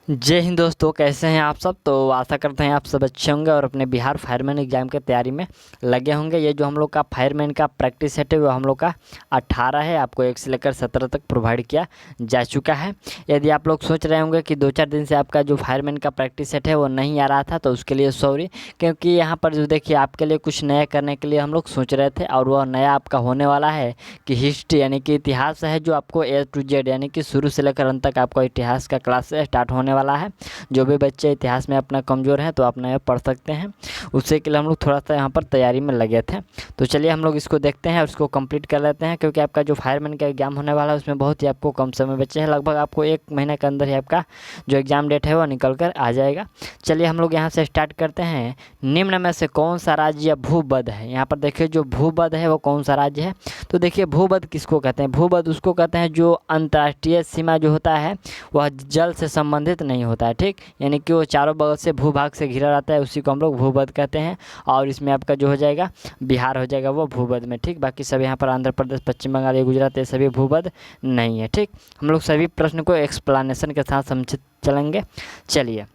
जय हिंद दोस्तों, कैसे हैं आप सब। तो आशा करते हैं आप सब अच्छे होंगे और अपने बिहार फायरमैन एग्जाम की तैयारी में लगे होंगे। ये जो हम लोग का फायरमैन का प्रैक्टिस सेट है वो हम लोग का 18 है, आपको 1 से लेकर 17 तक प्रोवाइड किया जा चुका है। यदि आप लोग सोच रहे होंगे कि 2-4 दिन से आपका जो फायरमैन का प्रैक्टिस सेट है वो नहीं आ रहा था, तो उसके लिए सॉरी, क्योंकि यहाँ पर जो देखिए आपके लिए कुछ नया करने के लिए हम लोग सोच रहे थे, और वह नया आपका होने वाला है कि हिस्ट्री यानी कि इतिहास है, जो आपको A to Z यानी कि शुरू से लेकर अंत तक आपको इतिहास का क्लास स्टार्ट होने वाला है। जो भी बच्चे इतिहास में अपना कमज़ोर हैं तो अपना ये पढ़ सकते हैं। उससे के लिए हम लोग थोड़ा सा यहाँ पर तैयारी में लगे थे। तो चलिए हम लोग इसको देखते हैं और इसको कंप्लीट कर लेते हैं, क्योंकि आपका जो फायरमैन का एग्ज़ाम होने वाला है उसमें बहुत ही आपको कम समय बचे हैं। लगभग आपको 1 महीने के अंदर ही आपका जो एग्ज़ाम डेट है वो निकल कर आ जाएगा। चलिए हम लोग यहाँ से स्टार्ट करते हैं। निम्न में से कौन सा राज्य भूबद्ध है। यहाँ पर देखिए जो भूबद्ध है वो कौन सा राज्य है। तो देखिए भूबद्ध किसको कहते हैं। भूबद्ध उसको कहते हैं जो अंतर्राष्ट्रीय सीमा जो होता है वह जल से संबंधित नहीं होता है, ठीक। यानी कि वो चारों बगल से भूभाग से घिरा रहता है, उसी को हम लोग भूबद्ध कहते हैं। और इसमें आपका जो हो जाएगा बिहार हो जाएगा वो भूबद्ध में, ठीक। बाकी सब यहाँ पर आंध्र प्रदेश, पश्चिम बंगाल, ये गुजरात, ये सभी भूबद्ध नहीं है, ठीक। हम लोग सभी प्रश्न को एक्सप्लेनेशन के साथ समझ चलेंगे। चलिए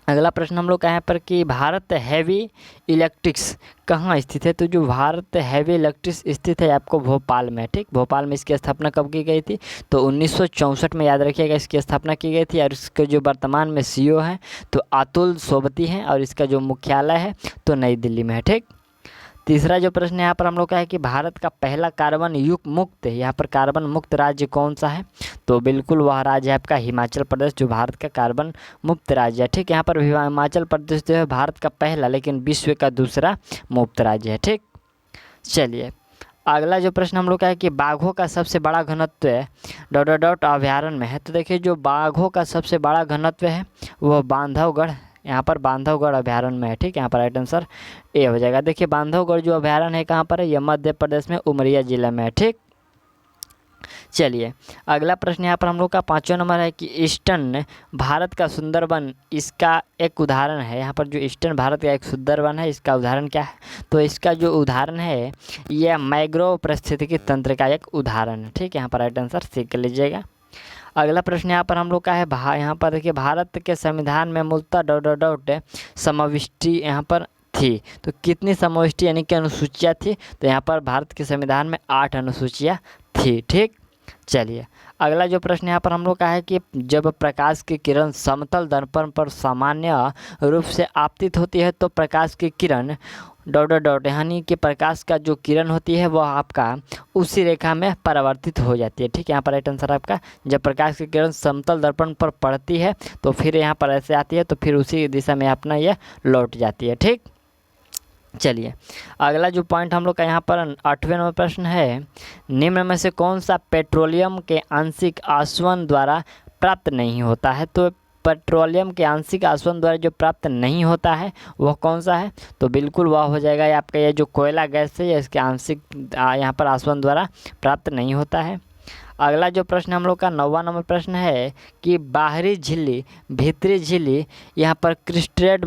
अगला प्रश्न हम लोग का यहाँ पर कि भारत हेवी इलेक्ट्रिक्स कहाँ स्थित है। तो जो भारत हेवी इलेक्ट्रिक्स स्थित है आपको भोपाल में, ठीक। भोपाल में इसकी स्थापना कब की गई थी। तो 1964 में, याद रखिएगा, इसकी स्थापना की गई थी। और इसके जो वर्तमान में CEO हैं तो अतुल सोबती हैं, और इसका जो मुख्यालय है तो नई दिल्ली में है, ठीक। तीसरा जो प्रश्न यहाँ पर हम लोग का है कि भारत का पहला कार्बन युक्त मुक्त, यहाँ पर कार्बन मुक्त राज्य कौन सा है। तो बिल्कुल वह राज्य है आपका हिमाचल प्रदेश, जो भारत का कार्बन मुक्त राज्य है, ठीक। यहाँ पर हिमाचल प्रदेश जो है भारत का पहला लेकिन विश्व का दूसरा मुक्त राज्य है, ठीक। चलिए अगला जो प्रश्न हम लोग का है कि बाघों का सबसे बड़ा घनत्व है अभ्यारण्य में है। तो देखिए जो बाघों का सबसे बड़ा घनत्व है वह बांधवगढ़, यहाँ पर बांधवगढ़ अभ्यारण्य में है, ठीक। यहाँ पर राइट आंसर ए हो जाएगा। देखिए बांधवगढ़ जो अभ्यारण्य है कहाँ पर है, यह मध्य प्रदेश में उमरिया जिला में है, ठीक। चलिए अगला प्रश्न यहाँ पर हम लोग का 5वां नंबर है कि ईस्टर्न भारत का सुंदरवन इसका एक उदाहरण है। यहाँ पर जो ईस्टर्न भारत का एक सुंदरवन है इसका उदाहरण क्या है। तो इसका जो उदाहरण है यह मैंग्रोव पारिस्थितिकी तंत्र का एक उदाहरण है, ठीक। यहाँ पर राइट आंसर सीख लीजिएगा। अगला प्रश्न यहाँ पर हम लोग का है यहाँ पर देखिए भारत के संविधान में मूलतः समाविष्टि यहाँ पर थी। तो कितनी समाविष्टि यानी कि अनुसूचियाँ थी। तो यहाँ पर भारत के संविधान में 8 अनुसूचियाँ थी, ठीक। चलिए अगला जो प्रश्न यहाँ पर हम लोग का है कि जब प्रकाश की किरण समतल दर्पण पर सामान्य रूप से आपतित होती है तो प्रकाश की किरण ... यानी कि प्रकाश का जो किरण होती है वह आपका उसी रेखा में परावर्तित हो जाती है, ठीक। यहाँ पर राइट आंसर आपका जब प्रकाश की किरण समतल दर्पण पर पड़ती है तो फिर यहाँ पर ऐसे आती है तो फिर उसी दिशा में अपना यह लौट जाती है, ठीक। चलिए अगला जो पॉइंट हम लोग का यहाँ पर 8वें नंबर प्रश्न है, निम्न में से कौन सा पेट्रोलियम के आंशिक आसवन द्वारा प्राप्त नहीं होता है। तो पेट्रोलियम के आंशिक आसवन द्वारा जो प्राप्त नहीं होता है वह कौन सा है। तो बिल्कुल वह हो जाएगा आपका ये जो कोयला गैस है, इसके आंशिक यहाँ पर आसवन द्वारा प्राप्त नहीं होता है। अगला जो प्रश्न हम लोग का 9वां नंबर प्रश्न है कि बाहरी झिल्ली, भीतरी झिल्ली, यहाँ पर क्रिस्टेड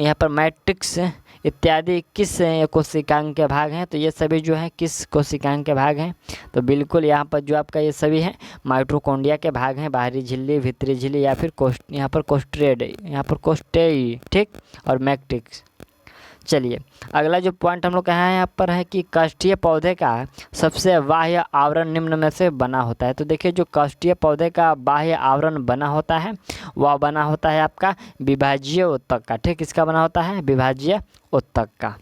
यहाँ पर मैट्रिक्स इत्यादि किस कोशिकांग के भाग हैं। तो ये सभी जो हैं किस कोशिकांग के भाग हैं। तो बिल्कुल यहाँ पर जो आपका ये सभी हैं माइटोकॉन्ड्रिया के भाग हैं, बाहरी झिल्ली, भीतरी झिल्ली, या फिर यहाँ पर कोस्टेई, ठीक, और मैट्रिक्स। चलिए अगला जो पॉइंट हम लोग का यहाँ पर है कि काष्ठीय पौधे का सबसे बाह्य आवरण निम्न में से बना होता है। तो देखिए जो काष्ठीय पौधे का बाह्य आवरण बना होता है वह बना होता है आपका विभाजीय उत्तक का, ठीक। इसका बना होता है विभाजीय उत्तक का।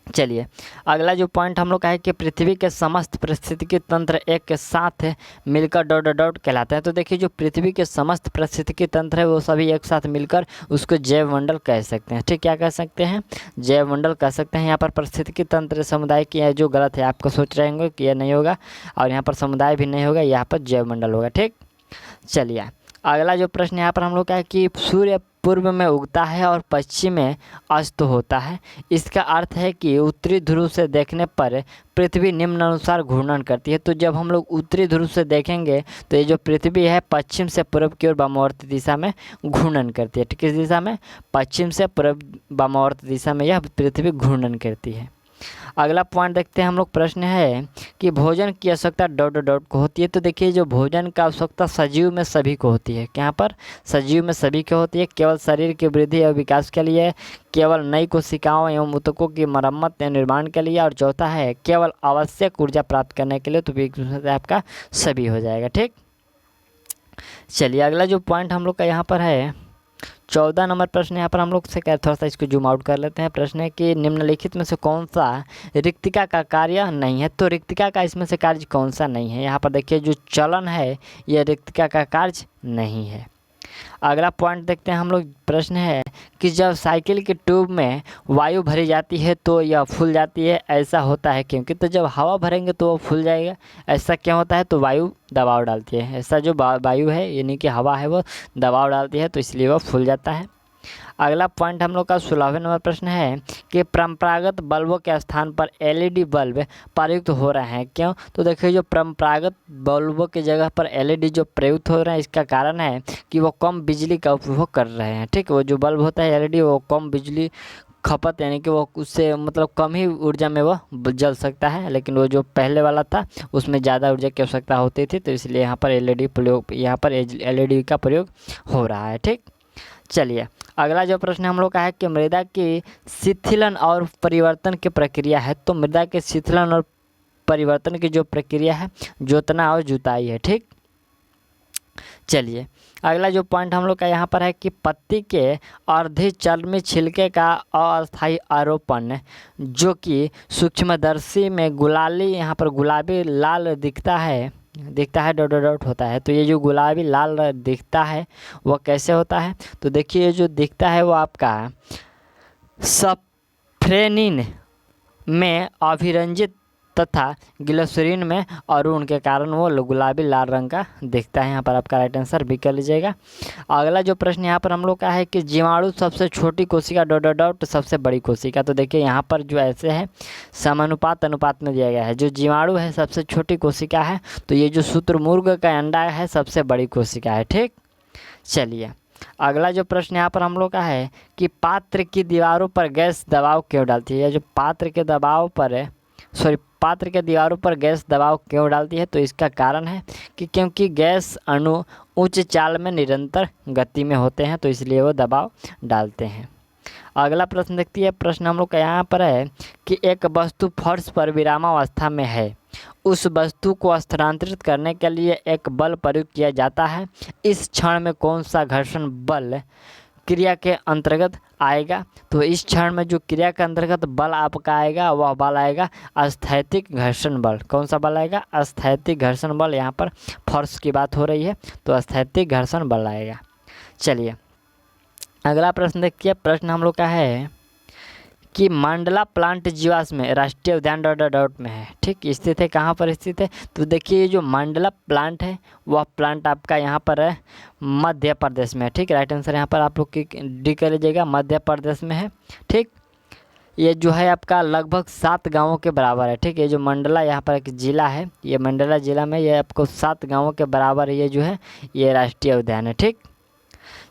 चलिए अगला जो पॉइंट हम लोग का है कि पृथ्वी के समस्त पारिस्थितिकी तंत्र एक के साथ मिलकर ... कहलाता है। तो देखिए जो पृथ्वी के समस्त पारिस्थितिकी तंत्र है वो सभी एक साथ मिलकर उसको जैवमंडल कह सकते हैं, ठीक। क्या कह सकते हैं, जैवमंडल कह सकते हैं। यहाँ पर पारिस्थितिकी तंत्र समुदाय की है जो गलत है, आपको सोच रहे होंगे कि यह नहीं होगा, और यहाँ पर समुदाय भी नहीं होगा, यहाँ पर जैवमंडल होगा, ठीक। चलिए अगला जो प्रश्न यहाँ पर हम लोग का है कि सूर्य पूर्व में उगता है और पश्चिम में अस्त होता है। इसका अर्थ है कि उत्तरी ध्रुव से देखने पर पृथ्वी निम्नानुसार घूर्णन करती है। तो जब हम लोग उत्तरी ध्रुव से देखेंगे तो ये जो पृथ्वी है पश्चिम से पूर्व की ओर वामावर्त दिशा में घूर्णन करती है, किस दिशा में, पश्चिम से पूर्व वामावर्त दिशा में यह पृथ्वी घूर्णन करती है। अगला पॉइंट देखते हैं हम लोग। प्रश्न है कि भोजन की आवश्यकता डॉट डॉट डॉट को होती है। तो देखिए जो भोजन का आवश्यकता सजीव में सभी को होती है। यहाँ पर सजीव में सभी को होती है, केवल शरीर की वृद्धि और विकास के लिए, केवल नई कोशिकाओं एवं ऊतकों की मरम्मत या निर्माण के लिए, और चौथा है केवल आवश्यक ऊर्जा प्राप्त करने के लिए। तो आपका सभी हो जाएगा। ठीक, चलिए अगला जो पॉइंट हम लोग का यहाँ पर है 14 नंबर प्रश्न। यहाँ पर हम लोग से थोड़ा सा इसको जूम आउट कर लेते हैं। प्रश्न है कि निम्नलिखित में से कौन सा रिक्तिका का कार्य नहीं है। तो रिक्तिका का इसमें से कार्य कौन सा नहीं है। यहाँ पर देखिए जो चलन है यह रिक्तिका का कार्य नहीं है। अगला पॉइंट देखते हैं हम लोग। प्रश्न है कि जब साइकिल की ट्यूब में वायु भरी जाती है तो यह फूल जाती है, ऐसा होता है क्योंकि। तो जब हवा भरेंगे तो वो फूल जाएगा, ऐसा क्यों होता है। तो वायु दबाव डालती है, ऐसा जो वायु है यानी कि हवा है वो दबाव डालती है, तो इसलिए वह फूल जाता है। अगला पॉइंट हम लोग का 16वें नंबर प्रश्न है कि परंपरागत बल्बों के स्थान पर एलईडी बल्ब प्रयुक्त हो रहे हैं, क्यों। तो देखिए जो परंपरागत बल्बों की जगह पर एलईडी जो प्रयुक्त हो रहे हैं, इसका कारण है कि वो कम बिजली का उपभोग कर रहे हैं। ठीक, वो जो बल्ब होता है एलईडी वो कम बिजली खपत यानी कि वो उससे मतलब कम ही ऊर्जा में वो जल सकता है, लेकिन वो जो पहले वाला था उसमें ज़्यादा ऊर्जा की आवश्यकता होती थी, तो इसलिए यहाँ पर एलईडी का प्रयोग हो रहा है। ठीक, चलिए अगला जो प्रश्न हम लोग का है कि मृदा की शिथिलन और परिवर्तन की प्रक्रिया है। तो मृदा के शिथिलन और परिवर्तन की जो प्रक्रिया है जोतना और जुताई है। ठीक, चलिए अगला जो पॉइंट हम लोग का यहाँ पर है कि पत्ती के अर्धे चर्मी छिलके का अस्थायी आरोपण जो कि सूक्ष्मदर्शी में गुलाबी लाल दिखता है डॉट डॉट डॉट होता है। तो ये जो गुलाबी लाल दिखता है वह कैसे होता है। तो देखिए ये जो दिखता है वो आपका सफ्रेनिन में अभिरंजित तथा ग्लिसरीन में अरुण के कारण वो गुलाबी लाल रंग का दिखता है। यहाँ पर आपका राइट आंसर भी कर लीजिएगा। अगला जो प्रश्न यहाँ पर हम लोग का है कि जीवाणु सबसे छोटी कोशिका डॉट डॉट डॉट सबसे बड़ी कोशिका। तो देखिए यहाँ पर जो ऐसे है समानुपात अनुपात में दिया गया है। जो जीवाणु है सबसे छोटी कोशिका है, तो ये जो शुतुरमुर्ग का अंडा है सबसे बड़ी कोशिका है। ठीक, चलिए अगला जो प्रश्न यहाँ पर हम लोग का है कि पात्र की दीवारों पर गैस दबाव क्यों डालती है। जो पात्र के दीवारों पर गैस दबाव क्यों डालती है। तो इसका कारण है कि क्योंकि गैस अणु उच्च चाल में निरंतर गति में होते हैं, तो इसलिए वो दबाव डालते हैं। अगला प्रश्न देखती है। प्रश्न हम लोग का यहाँ पर है कि एक वस्तु फर्श पर विरामावस्था में है, उस वस्तु को स्थानांतरित करने के लिए एक बल प्रयोग किया जाता है। इस क्षण में कौन सा घर्षण बल क्रिया के अंतर्गत आएगा। तो इस क्षण में जो क्रिया के अंतर्गत बल आपका आएगा वह बल आएगा स्थैतिक घर्षण बल। कौन सा बल आएगा। स्थैतिक घर्षण बल। यहाँ पर फोर्स की बात हो रही है तो स्थैतिक घर्षण बल आएगा। चलिए अगला प्रश्न देखिए। प्रश्न हम लोग का है कि मंडला प्लांट जीवाश्म में राष्ट्रीय उद्यान डॉट डॉट डॉट में है। ठीक, स्थित है कहाँ पर स्थित है। तो देखिए जो मंडला प्लांट है वह प्लांट आपका यहाँ पर है मध्य प्रदेश में है। ठीक, राइट आंसर यहाँ पर आप लोग की डी कर लीजिएगा, मध्य प्रदेश में है। ठीक, ये जो है आपका लगभग 7 गांवों के बराबर है। ठीक, ये जो मंडला यहाँ पर एक जिला है, ये मंडला जिला में ये आपको 7 गांवों के बराबर ये जो है ये राष्ट्रीय उद्यान है। ठीक,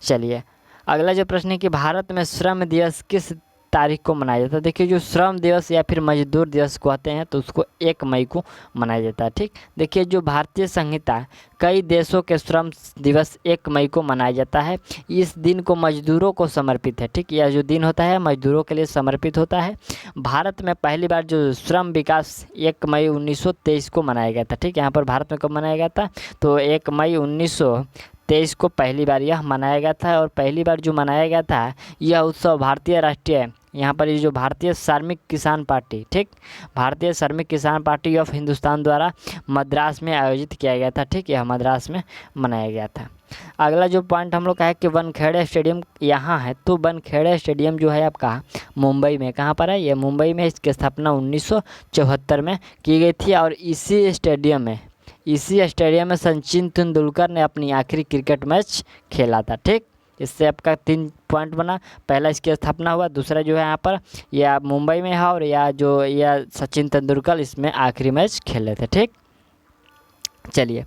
चलिए अगला जो प्रश्न है कि भारत में श्रम दिवस किस तारीख को मनाया जाता है। देखिए जो श्रम दिवस या फिर मजदूर दिवस कहते हैं तो उसको 1 मई को मनाया जाता है। ठीक, देखिए जो भारतीय संहिता कई देशों के श्रम दिवस 1 मई को मनाया जाता है। इस दिन को मजदूरों को समर्पित है। ठीक, यह जो दिन होता है मजदूरों के लिए समर्पित होता है। भारत में पहली बार जो श्रम विकास 1 मई 1923 को मनाया गया था। ठीक, यहाँ पर भारत में कब मनाया गया था। तो 1 मई 1923 को पहली बार यह मनाया गया था। और पहली बार जो मनाया गया था यह उत्सव भारतीय राष्ट्रीय यहाँ पर ये जो भारतीय श्रमिक किसान पार्टी, ठीक, भारतीय श्रमिक किसान पार्टी ऑफ हिंदुस्तान द्वारा मद्रास में आयोजित किया गया था। ठीक, यह मद्रास में मनाया गया था। अगला जो पॉइंट हम लोग का है कि वानखेड़े स्टेडियम यहाँ है। तो वानखेड़े स्टेडियम जो है आपका मुंबई में, कहाँ पर है, ये मुंबई में। इसकी स्थापना 1974 में की गई थी। और इसी स्टेडियम में सचिन तेंदुलकर ने अपनी आखिरी क्रिकेट मैच खेला था। ठीक, इससे आपका 3 पॉइंट बना। पहला इसकी स्थापना हुआ, दूसरा जो है यहाँ पर यह मुंबई में है, और यह सचिन तेंदुलकर इसमें आखिरी मैच खेले थे। ठीक, चलिए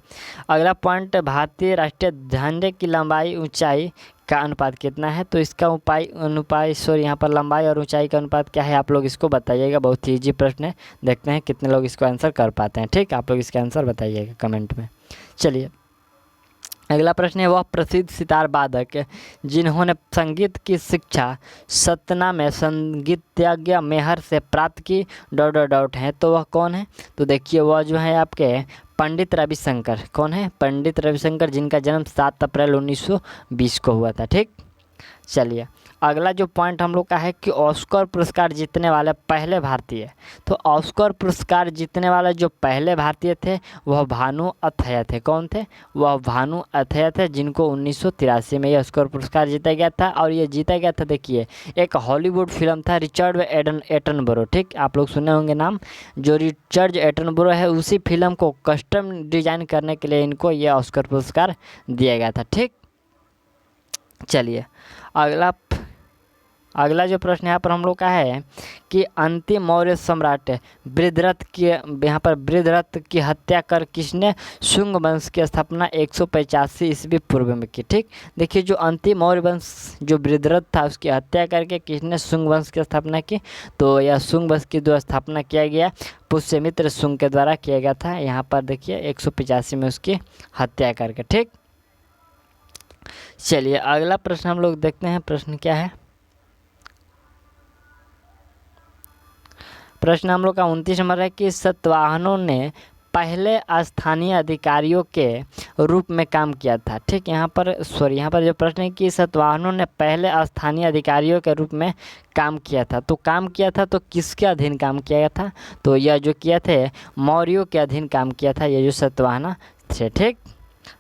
अगला पॉइंट, भारतीय राष्ट्रीय झंडे की लंबाई ऊंचाई का अनुपात कितना है? तो इसका यहाँ पर लंबाई और ऊंचाई का अनुपात क्या है, आप लोग इसको बताइएगा। बहुत ही ईजी प्रश्न है, देखते हैं कितने लोग इसको आंसर कर पाते हैं। ठीक, आप लोग इसका आंसर बताइएगा कमेंट में। चलिए अगला प्रश्न है, वह प्रसिद्ध सितार वादक जिन्होंने संगीत की शिक्षा सतना में संगीतज्ञ मेहर से प्राप्त की डॉट है, तो वह कौन है? तो देखिए वह जो है आपके पंडित रविशंकर। कौन है? पंडित रविशंकर, जिनका जन्म 7 अप्रैल 1920 को हुआ था। ठीक, चलिए अगला जो पॉइंट हम लोग का है कि ऑस्कर पुरस्कार जीतने वाले पहले भारतीय। तो ऑस्कर पुरस्कार जीतने वाले जो पहले भारतीय थे वह भानु अथैया थे। कौन थे? वह भानु अथैया थे, जिनको 1983 में ये ऑस्कर पुरस्कार जीता गया था। और ये जीता गया था, देखिए एक हॉलीवुड फिल्म था रिचर्ड एटनबरो। ठीक, आप लोग सुने होंगे नाम। जो रिचर्ड एटनबरो है, उसी फिल्म को कस्टम डिजाइन करने के लिए इनको ये ऑस्कर पुरस्कार दिया गया था। ठीक, चलिए अगला जो प्रश्न यहाँ पर हम लोग का है कि अंतिम मौर्य सम्राट बृहद्रथ की हत्या कर किसने शुंग वंश की स्थापना 185 ईस्वी पूर्व में की? ठीक, देखिए जो अंतिम मौर्य वंश जो बृहद्रथ था उसकी हत्या करके किसने शुंग वंश की स्थापना की? तो यह शुंग वंश की जो स्थापना किया गया पुष्यमित्र शुंग के द्वारा किया गया था। यहाँ पर देखिए 185 में उसकी हत्या करके। ठीक, चलिए अगला प्रश्न हम लोग देखते हैं, प्रश्न क्या है। प्रश्न हम लोग का 29 नंबर है कि सातवाहनों ने पहले स्थानीय अधिकारियों के रूप में काम किया था। ठीक, यहाँ पर जो प्रश्न है कि सातवाहनों ने पहले स्थानीय अधिकारियों के रूप में काम किया था। तो काम किया था तो किसके अधीन काम किया था? तो यह जो किया थे मौर्यों के अधीन काम किया था, ये जो सातवाहन थे। ठीक,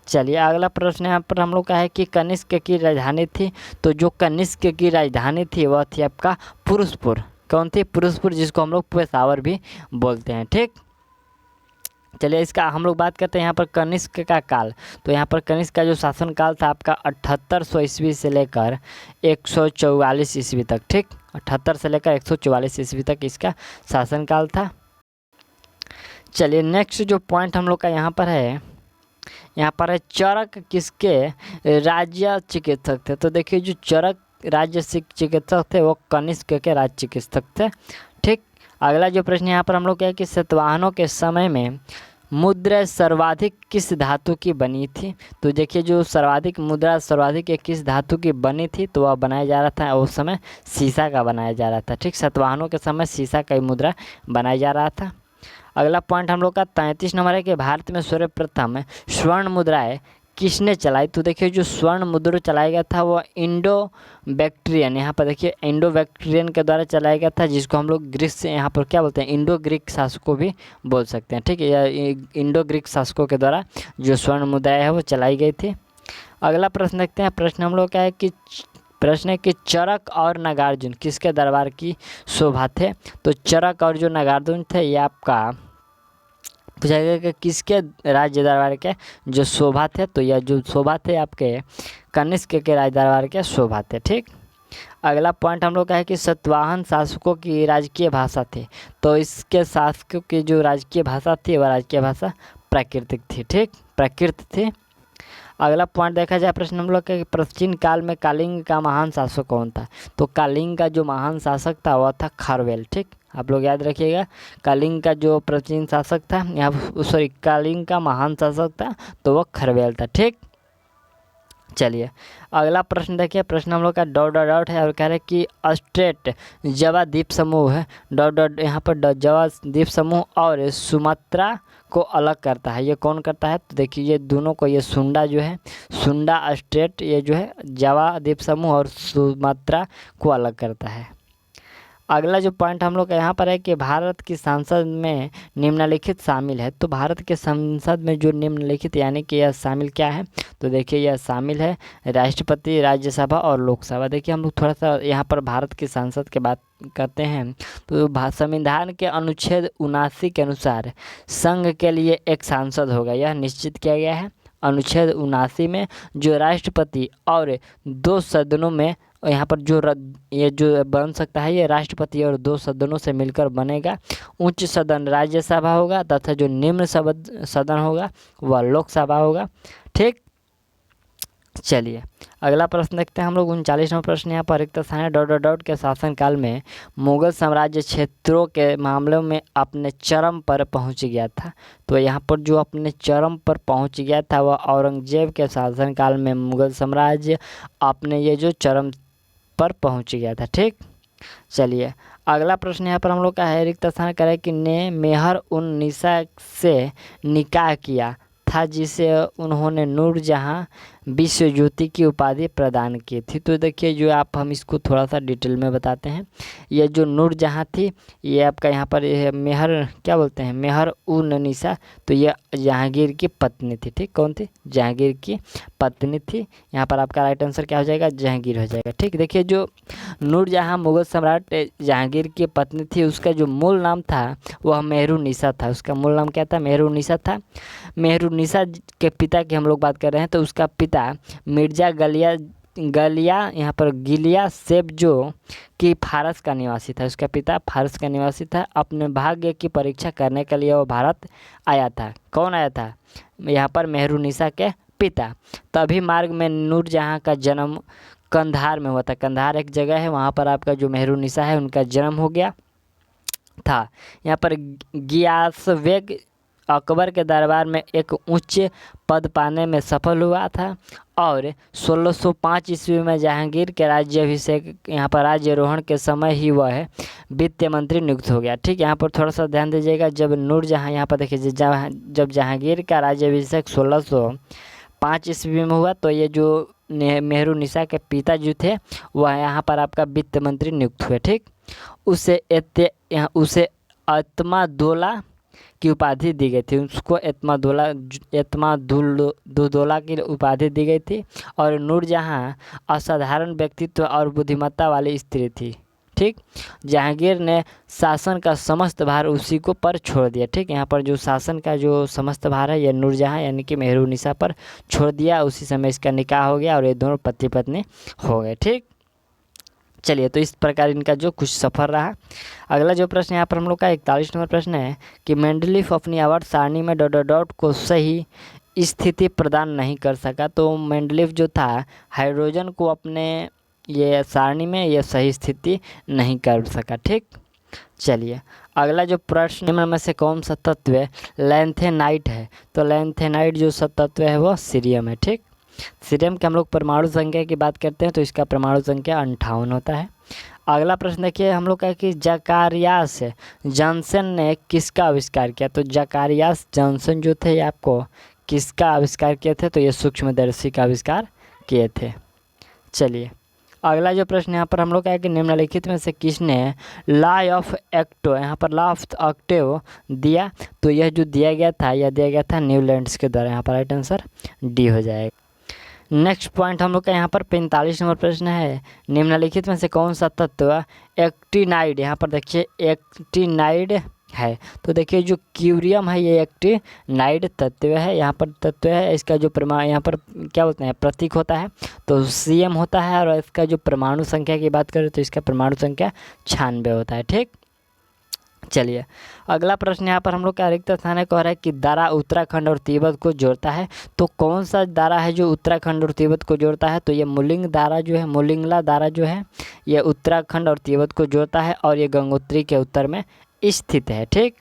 चलिए अगला प्रश्न यहाँ पर हम लोग का है कि कनिष्क की राजधानी थी। तो जो कनिष्क की राजधानी थी वह थी आपका पुरुषपुर। कौन थी? पुरुषपुर, जिसको हम लोग पेशावर भी बोलते हैं। ठीक, चलिए इसका हम लोग बात करते हैं यहाँ पर कनिष्क का काल। तो यहाँ पर कनिष्क का जो शासन काल था आपका 7800 ईस्वी से लेकर 144 ईस्वी तक। ठीक, 78 से लेकर 144 ईस्वी तक इसका शासन काल था। चलिए नेक्स्ट जो पॉइंट हम लोग का यहाँ पर है चरक किसके राज्य चिकित्सक थे? तो देखिए जो चरक राज्य चिकित्सक थे वो कनिष्क के राज्य चिकित्सक थे। ठीक, अगला जो प्रश्न यहाँ पर हम लोग क्या है कि सातवाहनों के समय में मुद्रा सर्वाधिक किस धातु की बनी थी? तो देखिए जो मुद्रा सर्वाधिक किस धातु की बनी थी? तो वह बनाया जा रहा था उस समय शीशा का बनाया जा रहा था। ठीक, सातवाहनों के समय शीशा का मुद्रा बनाया जा रहा था। अगला पॉइंट हम लोग का 33 नंबर है कि भारत में सर्वप्रथम स्वर्ण मुद्राएं किसने चलाई? तो देखिए जो स्वर्ण मुद्रा चलाया गया था वो इंडो बैक्ट्रियन, यहाँ पर देखिए इंडो बैक्ट्रियन के द्वारा चलाया गया था, जिसको हम लोग ग्रीक से यहाँ पर क्या बोलते हैं, इंडो ग्रीक शासकों भी बोल सकते हैं। ठीक है, यह इंडो ग्रीक शासकों के द्वारा जो स्वर्ण मुद्राएं है वो चलाई गई थी। अगला प्रश्न देखते हैं। प्रश्न हम लोग का है कि चरक और नागार्जुन किसके दरबार की शोभा थे? तो चरक और जो नागार्जुन थे ये आपका पूछा गया कि किसके राज्य दरबार के जो शोभा थे? तो यह जो शोभा थे आपके कनिष्क के राज्य दरबार के शोभा थे। ठीक, अगला पॉइंट हम लोग का है कि सातवाहन शासकों की राजकीय भाषा थी। तो इसके शासकों की जो राजकीय भाषा थी वह राजकीय भाषा प्राकृतिक थी। ठीक, प्राकृत थी। अगला पॉइंट देखा जाए प्रश्न हम लोग के प्राचीन काल में कलिंग का महान शासक कौन था? तो कलिंग का जो महान शासक था वह था खारवेल। ठीक, आप लोग याद रखिएगा, कलिंग का जो प्राचीन शासक था कलिंग का महान शासक था तो वह खारवेल था। ठीक, चलिए अगला प्रश्न देखिए। प्रश्न हम लोग का डॉट है और कह रहे हैं कि स्ट्रेट जावा द्वीप समूह है यहाँ पर जावा द्वीप समूह और सुमात्रा को अलग करता है, ये कौन करता है? तो देखिए ये दोनों को, ये सुंडा जो है सुंडा स्ट्रेट, ये जो है जावा द्वीप समूह और सुमात्रा को अलग करता है। अगला जो पॉइंट हम लोग का यहाँ पर है कि भारत की संसद में निम्नलिखित शामिल है। तो भारत के संसद में जो निम्नलिखित यानी कि यह शामिल क्या है? तो देखिए यह शामिल है राष्ट्रपति, राज्यसभा और लोकसभा। देखिए हम लोग थोड़ा सा यहाँ पर भारत की संसद की बात करते हैं। तो संविधान के अनुच्छेद 79 के अनुसार संघ के लिए एक सांसद होगा, यह निश्चित किया गया है। अनुच्छेद 79 में जो राष्ट्रपति और 2 सदनों में यहाँ पर ये जो बन सकता है ये राष्ट्रपति और 2 सदनों से मिलकर बनेगा। उच्च सदन राज्यसभा होगा तथा जो निम्न सदन होगा वह लोकसभा होगा। ठीक, चलिए अगला प्रश्न देखते हैं हम लोग 39वां प्रश्न यहाँ पर रिक्त स्थान है डॉट डॉट डॉट के शासनकाल में मुगल साम्राज्य क्षेत्रों के मामलों में अपने चरम पर पहुँच गया था। तो यहाँ पर जो अपने चरम पर पहुँच गया था वह औरंगजेब के शासनकाल में मुगल साम्राज्य अपने ये जो चरम पर पहुँच गया था। ठीक, चलिए अगला प्रश्न यहाँ पर हम लोग का है रिक्त स्थान करें कि ने मेहर उन निसा से निकाह किया था जिसे उन्होंने नूरजहां विश्व ज्योति की उपाधि प्रदान की थी। तो देखिए जो आप हम इसको थोड़ा सा डिटेल में बताते हैं। ये जो नूरजहां थी ये आपका यहाँ पर ये मेहर क्या बोलते हैं, मेहर उन निसा, तो ये जहांगीर की पत्नी थी। ठीक, कौन थी, जहांगीर की पत्नी थी। यहाँ पर आपका राइट आंसर क्या हो जाएगा, जहांगीर हो जाएगा। ठीक, देखिए जो नूरजहां मुगल सम्राट जहांगीर की पत्नी थी उसका जो मूल नाम था वह मेहरुन्निसा था। उसका मूल नाम क्या था, मेहरुन्निसा था। मेहरुन्निसा के पिता की हम लोग बात कर रहे हैं तो उसका पिता मिर्जा गलिया यहाँ पर गिलिया सेब जो कि फारस का निवासी था। उसका पिता फारस का निवासी था। अपने भाग्य की परीक्षा करने के लिए वो भारत आया था। कौन आया था, यहाँ पर मेहरुन्निसा के पिता। तभी मार्ग में नूरजहां का जन्म कंधार में हुआ था। कंधार एक जगह है, वहाँ पर आपका जो मेहरुन्निसा है उनका जन्म हो गया था। यहाँ पर गियासबेग अकबर के दरबार में एक उच्च पद पाने में सफल हुआ था और 1605 ईस्वी में जहांगीर के राज्याभिषेक यहाँ पर राज्यारोहण के समय ही वह वित्त मंत्री नियुक्त हो गया। ठीक, यहाँ पर थोड़ा सा ध्यान दीजिएगा। जब नूरजहां यहाँ पर देखिए जब जहांगीर का राज्याभिषेक 1605 ईस्वी में हुआ तो ये जो मेहरुन्निसा के पिता जो थे वह यहाँ पर आपका वित्त मंत्री नियुक्त हुए। ठीक, उसे एतमादुल्ला की उपाधि दी गई थी। उसको एतमादुल्ला की उपाधि दी गई थी। और नूरजहां असाधारण व्यक्तित्व और बुद्धिमत्ता वाली स्त्री थी। ठीक, जहांगीर ने शासन का समस्त भार उसी को पर छोड़ दिया। ठीक, यहाँ पर जो शासन का जो समस्त भार है ये नूरजहां यानी कि मेहरुन्निसा पर छोड़ दिया। उसी समय इसका निकाह हो गया और ये दोनों पति पत्नी हो गए। ठीक, चलिए तो इस प्रकार इनका जो कुछ सफ़र रहा। अगला जो प्रश्न यहाँ पर हम लोग का 41 नंबर प्रश्न है कि मेंडलीफ अपनी आवर्त सारणी में डॉट डॉट डॉट को सही स्थिति प्रदान नहीं कर सका। तो मेंडलीफ जो था हाइड्रोजन को अपने ये सारणी में ये सही स्थिति नहीं कर सका। ठीक, चलिए अगला जो प्रश्न निम्न में से कौन सा तत्व लैंथेनाइट है। तो लैंथेनाइट जो तत्व है वो सीरियम है। ठीक, सीरियम के हम लोग परमाणु संख्या की बात करते हैं तो इसका परमाणु संख्या 58 होता है। अगला प्रश्न देखिए हम लोग का कि जकारियास जॉनसन ने किसका आविष्कार किया। तो जकारियास जॉनसन जो थे आपको किसका आविष्कार किए थे, तो ये सूक्ष्मदर्शी का आविष्कार किए थे। चलिए अगला जो प्रश्न यहाँ पर हम लोग का है कि निम्नलिखित में से किसने लॉ ऑफ एक्टिव, यहाँ पर लॉ ऑफ एक्टिव दिया। तो यह जो दिया गया था यह दिया गया था न्यूलैंड्स के द्वारा। यहाँ पर राइट आंसर डी हो जाएगा। नेक्स्ट पॉइंट हम लोग का यहाँ पर 45 नंबर प्रश्न है निम्नलिखित में से कौन सा तत्व एक्टिनाइड, यहाँ पर देखिए एक्टिनाइड है। तो देखिए जो क्यूरियम है ये एक्टिनाइड तत्व है। यहाँ पर तत्व है, इसका जो यहाँ पर क्या बोलते हैं प्रतीक होता है तो सीएम होता है। और इसका जो परमाणु संख्या की बात करें तो इसका परमाणु संख्या 96 होता है। ठीक, चलिए अगला प्रश्न यहाँ पर हम लोग का रिक्त स्थान है कह रहा है कि दारा उत्तराखंड और तिब्बत को जोड़ता है। तो कौन सा दारा है जो उत्तराखंड और तिब्बत को जोड़ता है। तो ये मुलिंग दारा जो है, मुलिंगला दारा जो है ये उत्तराखंड और तिब्बत को जोड़ता है और ये गंगोत्री के उत्तर में स्थित है। ठीक,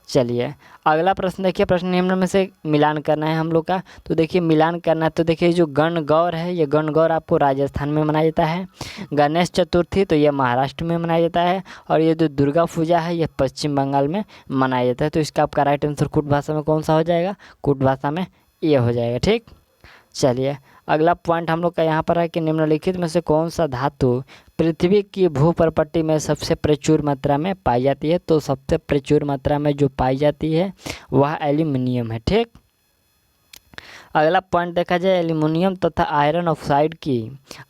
चलिए अगला प्रश्न देखिए। प्रश्न निम्न में से मिलान करना है हम लोग का। तो देखिए मिलान करना है तो देखिए जो गणगौर है ये गणगौर आपको राजस्थान में मनाया जाता है। गणेश चतुर्थी तो ये महाराष्ट्र में मनाया जाता है। और ये जो दुर्गा पूजा है ये पश्चिम बंगाल में मनाया जाता है। तो इसका आपका राइट आंसर कूट भाषा में कौन सा हो जाएगा, कूट भाषा में ये हो जाएगा। ठीक, चलिए अगला पॉइंट हम लोग का यहाँ पर है कि निम्नलिखित में से कौन सा धातु पृथ्वी की भूप्रपट्टी में सबसे प्रचुर मात्रा में पाई जाती है। तो सबसे प्रचुर मात्रा में जो पाई जाती है वह एल्यूमिनियम है। ठीक, अगला पॉइंट देखा जाए एल्यूमिनियम तथा आयरन ऑक्साइड की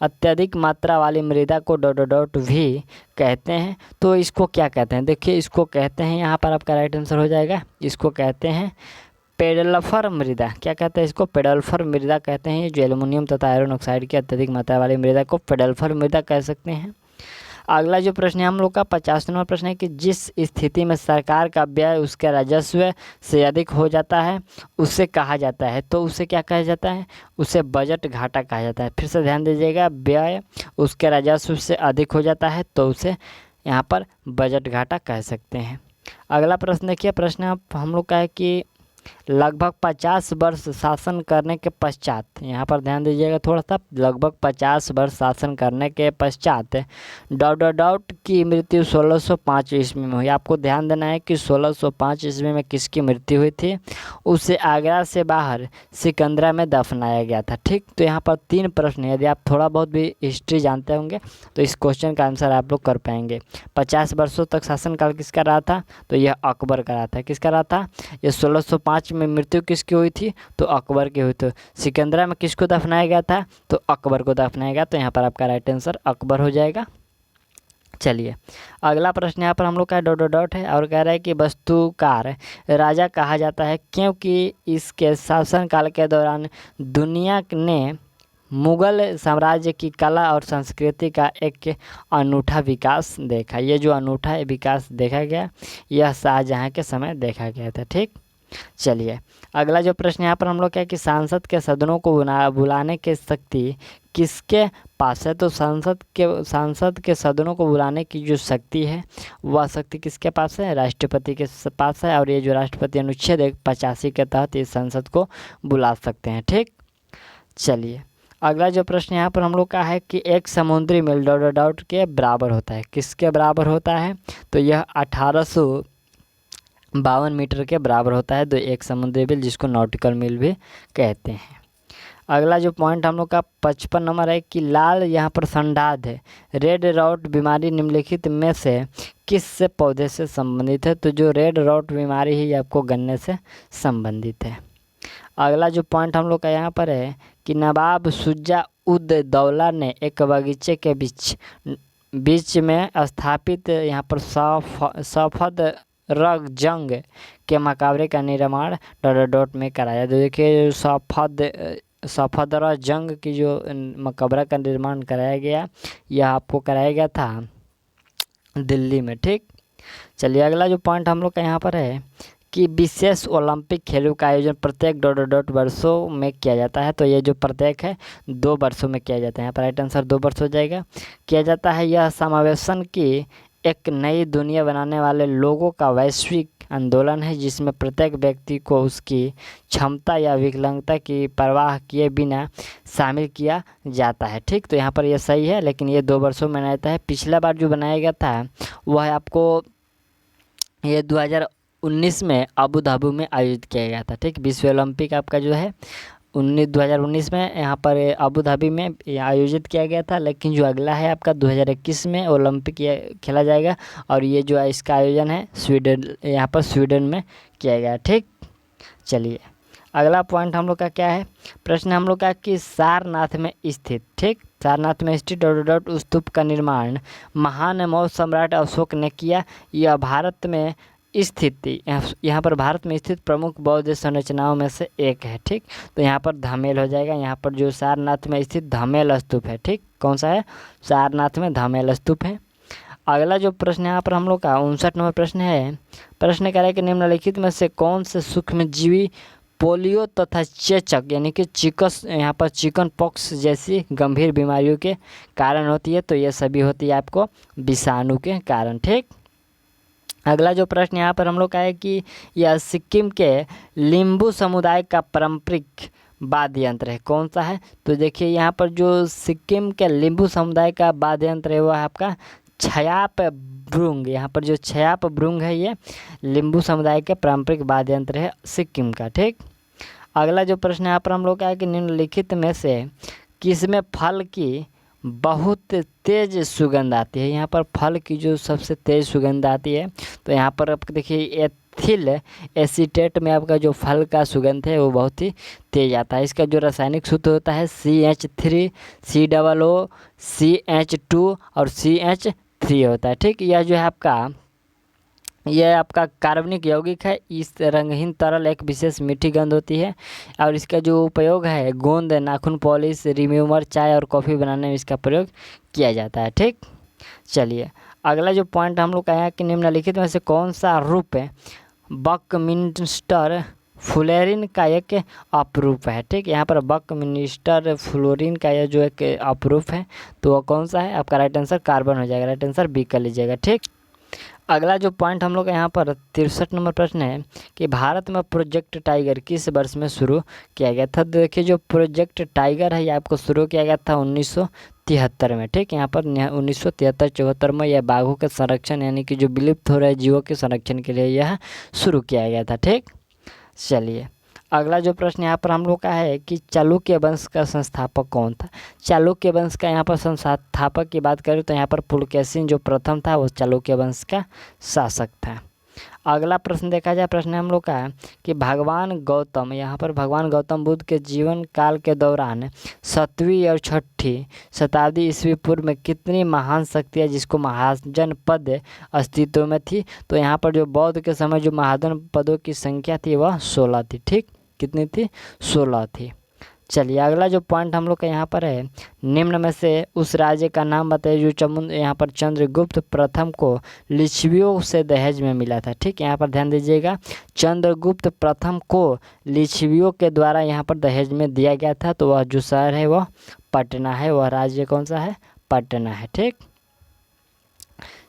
अत्यधिक मात्रा वाली मृदा को डॉट डॉट भी कहते हैं। तो इसको क्या कहते हैं, देखिए इसको कहते हैं, यहाँ पर आपका राइट आंसर हो जाएगा, इसको कहते हैं पेडल्फर मृदा। क्या कहते हैं इसको, पेडल्फर मृदा कहते हैं। जो एल्यूमिनियम तथा आयरन ऑक्साइड की अत्यधिक मात्रा वाली मृदा को पेडल्फर मृदा कह सकते हैं। अगला जो प्रश्न है हम लोग का 50 नंबर प्रश्न है कि जिस स्थिति में सरकार का व्यय उसके राजस्व से अधिक हो जाता है उसे कहा जाता है, तो उसे क्या कहा जाता है, उसे बजट घाटा कहा जाता है। फिर से ध्यान दीजिएगा, व्यय उसके राजस्व से अधिक हो जाता है तो उसे यहाँ पर बजट घाटा कह सकते हैं। अगला प्रश्न देखिए, प्रश्न हम लोग का है कि लगभग 50 वर्ष शासन करने के पश्चात, यहाँ पर ध्यान दीजिएगा थोड़ा सा, लगभग 50 वर्ष शासन करने के पश्चात डॉट की मृत्यु 1605 ईस्वी में हुई। आपको ध्यान देना है कि 1605 ईस्वी में किसकी मृत्यु हुई थी, उसे आगरा से बाहर सिकंदरा में दफनाया गया था। ठीक, तो यहाँ पर 3 प्रश्न, यदि आप थोड़ा बहुत भी हिस्ट्री जानते होंगे तो इस क्वेश्चन का आंसर आप लोग कर पाएंगे। 50 वर्षों तक शासनकाल किसका रहा था, तो यह अकबर का रहा था। किसका रहा था, ये 1605 में मृत्यु किसकी हुई थी, तो अकबर की हुई थी। सिकंदरा में किसको दफनाया गया था, तो अकबर को दफनाया गया। तो यहाँ पर आपका राइट आंसर अकबर हो जाएगा। चलिए अगला प्रश्न यहाँ पर हम लोग का डॉट है और कह रहा है कि वास्तुकार राजा कहा जाता है क्योंकि इसके शासनकाल के दौरान दुनिया ने मुगल साम्राज्य की कला और संस्कृति का एक अनूठा विकास देखा। ये जो अनूठा विकास देखा गया यह शाहजहाँ के समय देखा गया था। ठीक, चलिए अगला जो प्रश्न यहाँ पर हम लोग क्या है कि सांसद के सदनों को बुलाने की शक्ति किसके पास है, तो सांसद के सदनों को बुलाने की जो शक्ति है वह शक्ति किसके पास है, राष्ट्रपति के पास है। और ये जो राष्ट्रपति अनुच्छेद 85 के तहत इस संसद को बुला सकते हैं। ठीक, चलिए अगला जो प्रश्न यहाँ पर हम लोग का है कि एक समुद्री मील डॉट के बराबर होता है, किसके बराबर होता है, तो यह 1852 मीटर के बराबर होता है। तो एक समुद्री मील जिसको नॉटिकल मील भी कहते हैं। अगला जो पॉइंट हम लोग का 55 नंबर है कि लाल यहाँ पर संडाद है, रेड रॉट बीमारी निम्नलिखित में से किस से पौधे से संबंधित है, तो जो रेड रॉट बीमारी है ये आपको गन्ने से संबंधित है। अगला जो पॉइंट हम लोग का यहाँ पर है कि नवाब शुजा उद दौला ने एक बगीचे के बीच में स्थापित यहाँ पर सफद रग जंग के मकबरे का निर्माण डॉट में कराया। देखिए सफदर जंग की जो मकबरा का निर्माण कराया गया यह आपको कराया गया था दिल्ली में। ठीक, चलिए अगला जो पॉइंट हम लोग का यहाँ पर है कि विशेष ओलंपिक खेलों का आयोजन प्रत्येक डॉट वर्षों में किया जाता है। तो ये जो प्रत्येक है 2 वर्षों में किया जाता है। यहाँ पर राइट आंसर 2 वर्ष हो जाएगा। किया जाता है यह समावेशन की एक नई दुनिया बनाने वाले लोगों का वैश्विक आंदोलन है जिसमें प्रत्येक व्यक्ति को उसकी क्षमता या विकलांगता की परवाह किए बिना शामिल किया जाता है। ठीक, तो यहाँ पर यह सही है, लेकिन ये 2 वर्षों में बनाया जाता है। पिछला बार जो बनाया गया था वह आपको ये 2019 में अबू धाबी में आयोजित किया गया था। ठीक, विश्व ओलंपिक आपका जो है 2019 में यहाँ पर अबू धाबी में आयोजित किया गया था, लेकिन जो अगला है आपका 2021 में ओलंपिक खेला जाएगा और ये जो इसका आयोजन है यहाँ पर स्वीडन में किया गया। ठीक, चलिए अगला पॉइंट हम लोग का क्या है, प्रश्न हम लोग का कि सारनाथ में स्थित, ठीक, सारनाथ में स्थित डॉट स्तूप का निर्माण महान मौर्य सम्राट अशोक ने किया। यह भारत में स्थित यहाँ पर भारत में स्थित प्रमुख बौद्ध संरचनाओं में से एक है। ठीक, तो यहाँ पर धमेल हो जाएगा। यहाँ पर जो सारनाथ में स्थित धमेल स्तूप है। ठीक, कौन सा है, सारनाथ में धमेल स्तूप है। अगला जो प्रश्न यहाँ पर हम लोग का 59 नंबर प्रश्न है। प्रश्न कह रहा है कि निम्नलिखित में से कौन से सूक्ष्मजीवी पोलियो तथा चेचक यानी कि यहाँ पर चिकन पॉक्स जैसी गंभीर बीमारियों के कारण होती है, तो ये सभी होती है आपको विषाणु के कारण। ठीक, अगला जो प्रश्न यहाँ पर हम लोग का है कि यह सिक्किम के लिम्बू समुदाय का पारंपरिक वाद्य यंत्र है, कौन सा है, तो देखिए यहाँ पर जो सिक्किम के लिम्बू समुदाय का वाद्य यंत्र है वह आपका छयाप भ्रुंग। यहाँ पर जो छयाप भ्रुंग है ये लिम्बू समुदाय के पारंपरिक वाद्य यंत्र है सिक्किम का। ठीक, अगला जो प्रश्न यहाँ पर हम लोग का है कि निम्नलिखित में से किसमें फल की बहुत तेज़ सुगंध आती है। यहाँ पर फल की जो सबसे तेज़ सुगंध आती है, तो यहाँ पर आप देखिए एथिल एसीटेट में आपका जो फल का सुगंध है वो बहुत ही तेज़ आता है। इसका जो रासायनिक सूत्र होता है CH3 COO CH2 और CH3 होता है। ठीक, यह जो है यह आपका कार्बनिक यौगिक है। इस रंगहीन तरल एक विशेष मीठी गंध होती है और इसका जो उपयोग है गोंद, नाखून पॉलिश, रिमूवर, चाय और कॉफ़ी बनाने में इसका प्रयोग किया जाता है। ठीक, चलिए अगला जो पॉइंट हम लोग का है कि निम्नलिखित में से कौन सा रूप है बकमिंस्टर फ्लोरीन का एक अपरूप है। ठीक, यहाँ पर बकमिंस्टर फ्लोरीन का यह जो एक अपरूप है तो वह कौन सा है? आपका राइट आंसर कार्बन हो जाएगा। राइट आंसर बी कर लीजिएगा। ठीक, अगला जो पॉइंट हम लोग यहाँ पर 63 नंबर प्रश्न है कि भारत में प्रोजेक्ट टाइगर किस वर्ष में शुरू किया गया था। देखिए जो प्रोजेक्ट टाइगर है ये आपको शुरू किया गया था 1973 में। ठीक, यहाँ पर 1973-74 में यह बाघों के संरक्षण यानी कि जो विलुप्त हो रहे जीवों के संरक्षण के लिए यह शुरू किया गया था। ठीक, चलिए अगला जो प्रश्न यहाँ पर हम लोग का है कि चालुक्य वंश का संस्थापक कौन था। चालुक्य वंश का यहाँ पर संस्थापक की बात करें तो यहाँ पर पुलकेशिन जो प्रथम था वो चालुक्य वंश का शासक था। अगला प्रश्न देखा जाए, प्रश्न हम लोग का है कि भगवान गौतम, यहाँ पर भगवान गौतम बुद्ध के जीवन काल के दौरान 7वीं और 6ठी शताब्दी ईस्वी पूर्व में कितनी महान शक्तियाँ जिसको महाजन पद अस्तित्व में थी। तो यहाँ पर जो बौद्ध के समय जो महाजन पदों की संख्या थी वह 16 थी। ठीक, कितनी थी? 16 थी। चलिए अगला जो पॉइंट हम लोग का यहाँ पर है, निम्न में से उस राज्य का नाम बताइए जो यहाँ पर चंद्रगुप्त प्रथम को लिच्छवियों से दहेज में मिला था। ठीक, यहाँ पर ध्यान दीजिएगा, चंद्रगुप्त प्रथम को लिच्छवियों के द्वारा यहाँ पर दहेज में दिया गया था। तो वह जो शहर है वह पटना है, वह राज्य कौन सा है? पटना है। ठीक,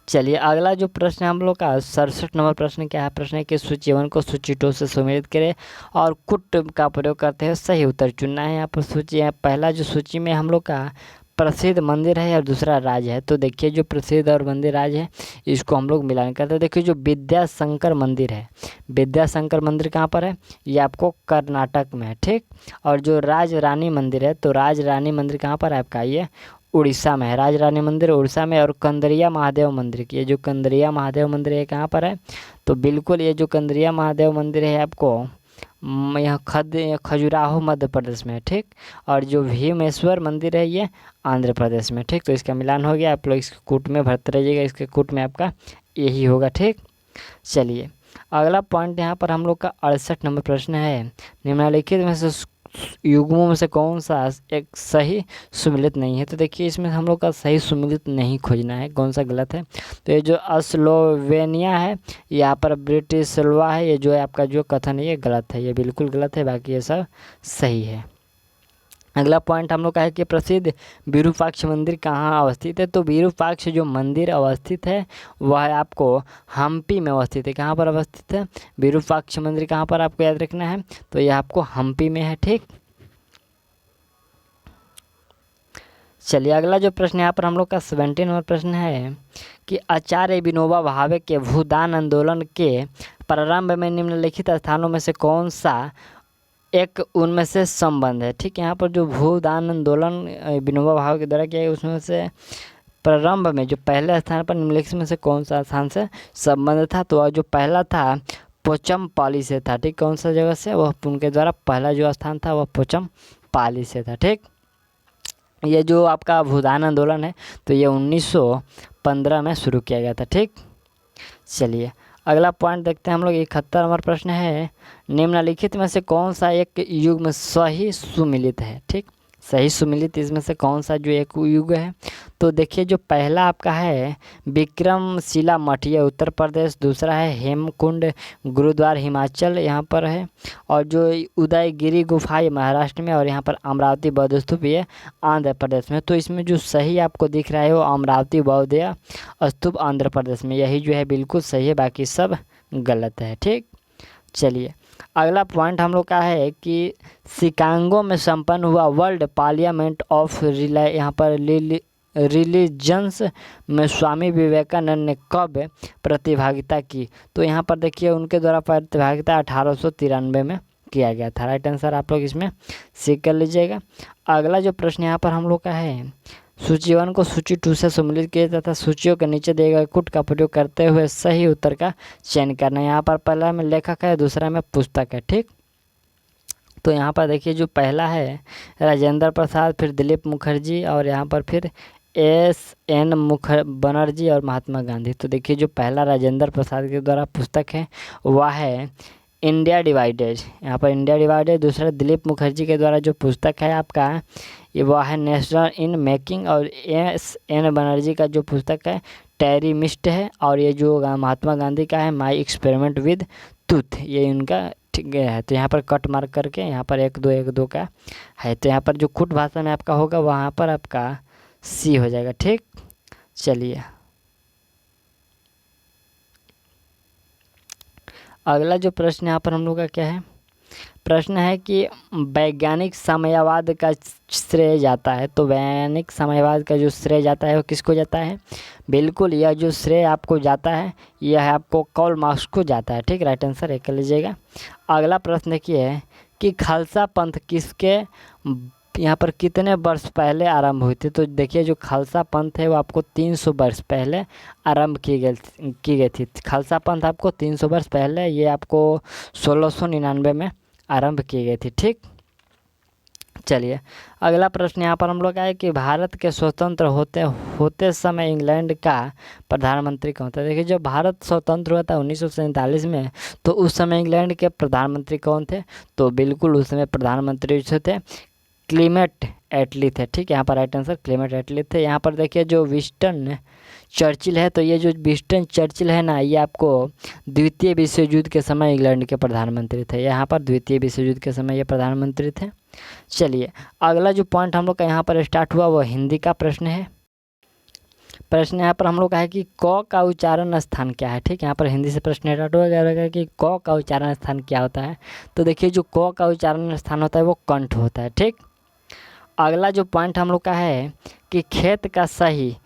चलिए अगला जो प्रश्न हम लोग का 67 नंबर प्रश्न क्या है? प्रश्न है कि सूचीवन को सूची 2 से सम्मिलित करें और कुट का प्रयोग करते हैं सही उत्तर चुनना है। यहाँ पर सूची है, पहला जो सूची में हम लोग का प्रसिद्ध मंदिर है और दूसरा राज है। तो देखिए जो प्रसिद्ध और मंदिर राज है इसको हम लोग मिलान करते हैं। देखिए जो विद्याशंकर मंदिर है, विद्याशंकर मंदिर कहाँ पर है? ये आपको कर्नाटक में है। ठीक, और जो राज रानी मंदिर है तो राज रानी मंदिर कहाँ पर है आपका? ये उड़ीसा में है। राज रानी मंदिर उड़ीसा में। और कंदरिया महादेव मंदिर की, ये जो कंदरिया महादेव मंदिर है कहाँ पर है? तो बिल्कुल ये जो कंदरिया महादेव मंदिर है आपको यहाँ खजुराहो मध्य प्रदेश में है। ठीक, और जो भीमेश्वर मंदिर है ये आंध्र प्रदेश में। ठीक, तो इसका मिलान हो गया। आप लोग इसके कूट में भरते रहिएगा, इसके कूट में आपका यही होगा। ठीक, चलिए अगला पॉइंट यहाँ पर हम लोग का 68 नंबर प्रश्न है, निम्नलिखित में से युग्मों में से कौन सा एक सही सुमिलित नहीं है। तो देखिए इसमें हम लोग का सही सुमिलित नहीं खोजना है, कौन सा गलत है। तो ये जो स्लोवेनिया है, यहाँ पर ब्रिटिशल्वा है, ये जो है आपका जो कथन है ये गलत है, ये बिल्कुल गलत है, बाकी ये सब सही है। अगला पॉइंट हम लोग का है कि प्रसिद्ध विरूपाक्ष मंदिर कहाँ अवस्थित है। तो विरूपाक्ष जो मंदिर अवस्थित है वह आपको हम्पी में अवस्थित है। कहाँ पर अवस्थित है? विरूपाक्ष मंदिर कहाँ पर आपको याद रखना है? तो यह आपको हम्पी में है। ठीक, चलिए अगला जो प्रश्न यहाँ पर हम लोग का 17 नंबर प्रश्न है कि आचार्य विनोबा भावे के भूदान आंदोलन के प्रारंभ में निम्नलिखित स्थानों में से कौन सा एक उनमें से संबंध है। ठीक, यहाँ पर जो भूदान आंदोलन विनोबा भावे के द्वारा किया गया उसमें से प्रारंभ में जो पहले स्थान पर निम्नलिखित में से कौन सा स्थान से संबंध था। तो जो पहला था पोचमपल्ली से था। ठीक, कौन सा जगह से? वह उनके द्वारा पहला जो स्थान था वह पोचमपल्ली से था। ठीक, ये जो आपका भूदान आंदोलन है तो ये 1915 में शुरू किया गया था। ठीक, चलिए अगला पॉइंट देखते हैं हम लोग। 71 नंबर प्रश्न है, निम्नलिखित में से कौन सा एक युग में सही सुमिलित है। ठीक, सही सुमिलित इसमें से कौन सा जो एक युग है। तो देखिए जो पहला आपका है विक्रमशिला मठ, ये उत्तर प्रदेश। दूसरा है हेमकुंड गुरुद्वारा हिमाचल यहाँ पर है। और जो उदयगिरी गुफा ये महाराष्ट्र में। और यहाँ पर अमरावती बौद्ध स्तूप ये आंध्र प्रदेश में। तो इसमें जो सही आपको दिख रहा है वो अमरावती बौद्ध स्तूप आंध्र प्रदेश में, यही जो है बिल्कुल सही है, बाकी सब गलत है। ठीक, चलिए अगला पॉइंट हम लोग का है कि शिकागो में संपन्न हुआ वर्ल्ड पार्लियामेंट ऑफ यहाँ पर रिलीजन्स में स्वामी विवेकानंद ने कब प्रतिभागिता की। तो यहाँ पर देखिए उनके द्वारा प्रतिभागिता 1893 में किया गया था। राइट आंसर आप लोग इसमें सीख कर लीजिएगा। अगला जो प्रश्न यहाँ पर हम लोग का है, सूची 1 को सूची 2 से सम्मिलित किया जाता है। सूचियों के नीचे दिए गए कुट का प्रयोग करते हुए सही उत्तर का चयन करना है। यहाँ पर पहला में लेखक है, दूसरा में पुस्तक है। ठीक, तो यहाँ पर देखिए जो पहला है राजेंद्र प्रसाद, फिर दिलीप मुखर्जी, और यहाँ पर फिर SN बनर्जी और महात्मा गांधी। तो देखिए जो पहला राजेंद्र प्रसाद के द्वारा पुस्तक है वह है इंडिया डिवाइडेड, यहाँ पर इंडिया डिवाइडेड। दूसरा दिलीप मुखर्जी के द्वारा जो पुस्तक है आपका ये वह है नेशनल इन मेकिंग, और एस.एन. बनर्जी का जो पुस्तक है टेरी मिस्ट है, और ये जो महात्मा गांधी का है माई एक्सपेरिमेंट विद टूथ, ये इनका ठीक है। तो यहाँ पर कट मार्क करके यहाँ पर 1 2 का है, तो यहाँ पर जो कुट भाषा में आपका होगा वहाँ पर आपका सी हो जाएगा। ठीक, चलिए अगला जो प्रश्न यहाँ पर हम लोग का क्या है, प्रश्न है कि वैज्ञानिक साम्यवाद का श्रेय जाता है, तो वैज्ञानिक साम्यवाद का जो श्रेय जाता है वो किसको जाता है? बिल्कुल, यह जो श्रेय आपको जाता है यह है आपको कार्ल मार्क्स को जाता है। ठीक, राइट आंसर एक कर लीजिएगा। अगला प्रश्न देखिए है कि खालसा पंथ किसके यहाँ पर कितने वर्ष पहले आरंभ हुई थी? तो देखिए जो खालसा पंथ है वो आपको 300 वर्ष पहले आरंभ की गई थी। खालसा पंथ आपको 300 वर्ष पहले, ये आपको 1699 में आरंभ की गई थी। ठीक, चलिए अगला प्रश्न यहाँ पर हम लोग का है कि भारत के स्वतंत्र होते समय इंग्लैंड का प्रधानमंत्री कौन था? देखिए जब भारत स्वतंत्र हुआ था 1947 में, तो उस समय इंग्लैंड के प्रधानमंत्री कौन थे? तो बिल्कुल उस समय प्रधानमंत्री जो थे क्लीमेट एटली थे। ठीक, यहाँ पर राइट आंसर क्लीमेट एटली थे। यहाँ पर देखिए जो विंस्टन चर्चिल है, तो ये जो विंस्टन चर्चिल है ना, ये आपको द्वितीय विश्व युद्ध के समय इंग्लैंड के प्रधानमंत्री थे। यहाँ पर द्वितीय विश्व युद्ध के समय ये प्रधानमंत्री थे। चलिए अगला जो पॉइंट हम लोग का यहाँ पर स्टार्ट हुआ वो हिंदी का प्रश्न है। प्रश्न यहाँ पर हम लोग का है कि क का उच्चारण स्थान क्या है? ठीक, यहाँ पर हिंदी से प्रश्न स्टार्ट हुआ कि क का उच्चारण स्थान क्या होता है? तो देखिए जो क का उच्चारण स्थान होता है वो कंठ होता है। ठीक, अगला जो पॉइंट हम लोग का है कि खेत का सही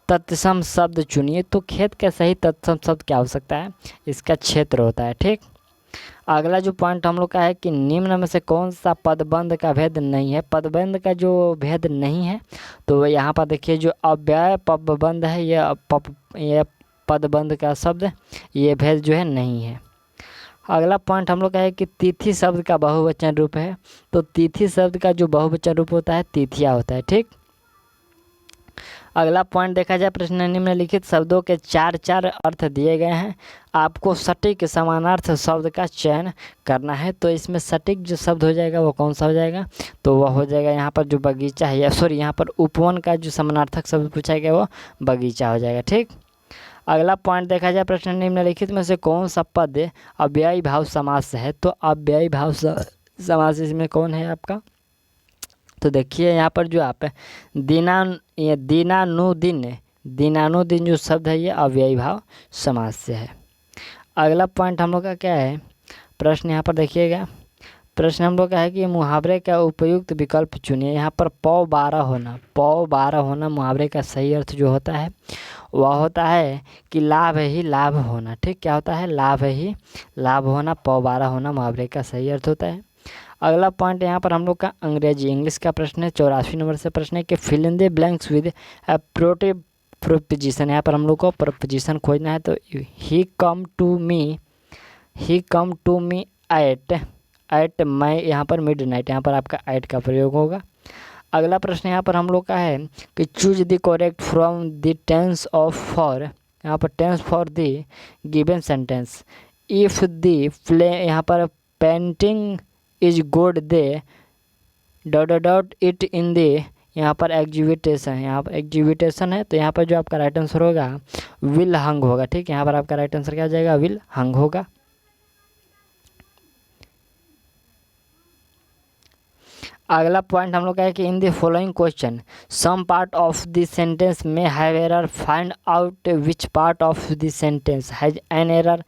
तत्सम शब्द चुनिए। तो खेत का सही तत्सम शब्द क्या हो सकता है? इसका क्षेत्र होता है। ठीक, अगला जो पॉइंट हम लोग का है कि निम्न में से कौन सा पदबंध का भेद नहीं है? पदबंध का जो भेद नहीं है, तो यहाँ पर देखिए जो अव्यय पदबंध है, यह पदबंध का शब्द ये भेद जो है नहीं है। अगला पॉइंट हम लोग का है कि तिथि शब्द का बहुवचन रूप है। तो तिथि शब्द का जो बहुवचन रूप होता है तिथिया होता है। ठीक, अगला पॉइंट देखा जाए प्रश्न निम्नलिखित शब्दों के 4 अर्थ दिए गए हैं, आपको सटीक समानार्थ शब्द का चयन करना है। तो इसमें सटीक जो शब्द हो जाएगा वो कौन सा हो जाएगा? तो वह हो जाएगा यहाँ पर जो बगीचा है, सॉरी यहाँ पर उपवन का जो समानार्थक शब्द पूछा गया वो बगीचा हो जाएगा। ठीक, अगला पॉइंट देखा जाए प्रश्न निम्नलिखित में से कौन सा पद अव्ययी भाव समास है? तो अव्ययी भाव समास इसमें कौन है आपका? तो देखिए यहाँ पर जो आप दीनानुदिन जो शब्द है ये अव्ययी भाव समास से है। अगला पॉइंट हम लोग का क्या है, प्रश्न यहाँ पर देखिएगा, प्रश्न हम लोग का है कि मुहावरे का उपयुक्त विकल्प चुनिए। यहाँ पर पौ 12 होना मुहावरे का सही अर्थ जो होता है वह होता है कि लाभ ही लाभ होना। ठीक, क्या होता है? लाभ ही लाभ होना, पौ 12 होना मुहावरे का सही अर्थ होता है। अगला पॉइंट यहाँ पर हम लोग का इंग्लिश का प्रश्न है, 84 नंबर से प्रश्न है कि fill in the blanks with appropriate proposition. यहाँ पर हम लोग को प्रोपोजिशन खोजना है। तो ही कम टू मी एट मैं, यहाँ पर मिडनाइट, यहाँ पर आपका एट का प्रयोग होगा। अगला प्रश्न यहाँ पर हम लोग का है कि choose the correct from the tense of for, यहाँ पर tense for the given sentence. If the play, यहाँ पर painting is good they dot it in the, यहाँ पर एग्जीबिटेशन, यहाँ पर एग्जीबिटेशन है, तो यहाँ पर जो आपका राइट आंसर होगा विल हंग होगा। ठीक, यहाँ पर आपका राइट आंसर क्या हो जाएगा? विल हंग होगा। अगला पॉइंट हम लोग का है कि in the following question some part of the sentence में have error, find out which part of the sentence has an error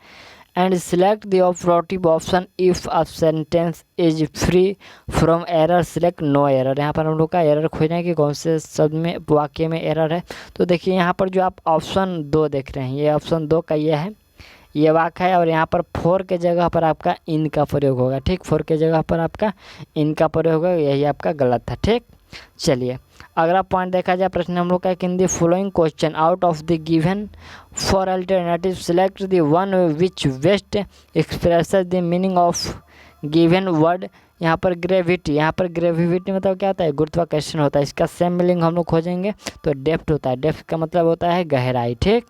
and select the operative option. If a sentence is free from error select no error. यहाँ पर हम लोग का error खोजना है कि कौन से शब्द में वाक्य में एरर है। तो देखिए यहाँ पर जो आप ऑप्शन 2 देख रहे हैं, ये ऑप्शन 2 का ये है, ये वाक्य है, और यहाँ पर 4 के जगह पर आपका इन का प्रयोग होगा। ठीक, 4 के जगह पर आपका इन का प्रयोग होगा, यही आपका गलत था। ठीक, चलिए अगला पॉइंट देखा जाए प्रश्न हम लोग का इन the following question out of the given for alternative select the one which best expresses the meaning of given word. यहाँ पर ग्रेविटी, यहाँ पर ग्रेविटी मतलब क्या होता है? गुरुत्वाकर्षण होता है। इसका सेम मीनिंग हम लोग खोजेंगे तो डेप्थ होता है। डेप्थ का मतलब होता है गहराई। ठीक,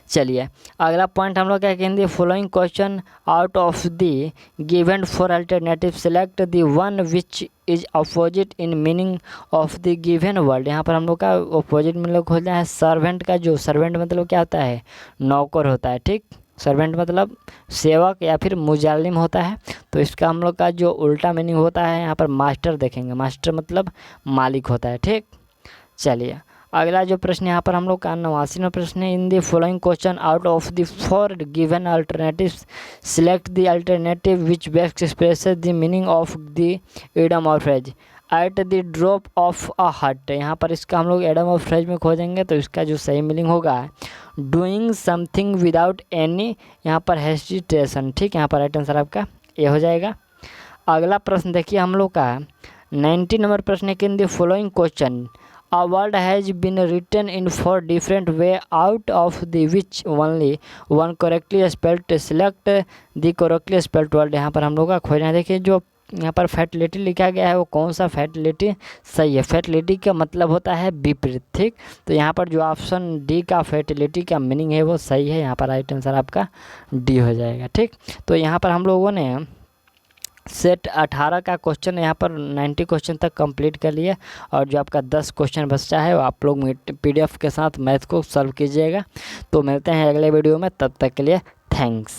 चलिए अगला पॉइंट हम लोग क्या कहेंगे, following question out of the given 4 alternative select the one which is opposite in meaning of the given word. यहाँ पर हम लोग का अपोजिट में लोग खोजना है सर्वेंट का, जो सर्वेंट मतलब क्या होता है, नौकर होता है, ठीक। सर्वेंट मतलब सेवक या फिर मुजालिम होता है, तो इसका हम लोग का जो उल्टा मीनिंग होता है यहाँ पर मास्टर देखेंगे, मास्टर मतलब मालिक होता है, ठीक। चलिए अगला जो प्रश्न यहाँ पर हम लोग का 89वां प्रश्न है, in the following question out of the 4 given alternatives select the alternative which best expresses the meaning of the idiom और phrase at the drop of a hat. यहाँ पर इसका हम लोग इडियम और फ्रेज में खोजेंगे, तो इसका जो सही मीनिंग होगा डूइंग समथिंग विदाउट एनी यहाँ पर हेजिटेशन, ठीक। यहाँ पर राइट आंसर आपका ये हो जाएगा। अगला प्रश्न देखिए हम लोग का 90 नंबर प्रश्न है, in the following question a word has been written in 4 different way out of the which only one correctly spelled, select the correctly spelled word। यहाँ पर हम लोग का खोजना है। देखिए जो यहाँ पर फैटिलिटी लिखा गया है वो कौन सा फैटिलिटी सही है। फैटिलिटी का मतलब होता है विपरीत, ठीक। तो यहाँ पर जो ऑप्शन डी का फैटिलिटी का मीनिंग है वो सही है, यहाँ पर राइट आंसर आपका डी हो जाएगा, ठीक। तो यहाँ पर हम लोगों ने सेट 18 का क्वेश्चन यहाँ पर 90 क्वेश्चन तक कंप्लीट कर लिया, और जो आपका 10 क्वेश्चन बचा है वो आप लोग PDF के साथ मैथ को सॉल्व कीजिएगा। तो मिलते हैं अगले वीडियो में, तब तक के लिए थैंक्स।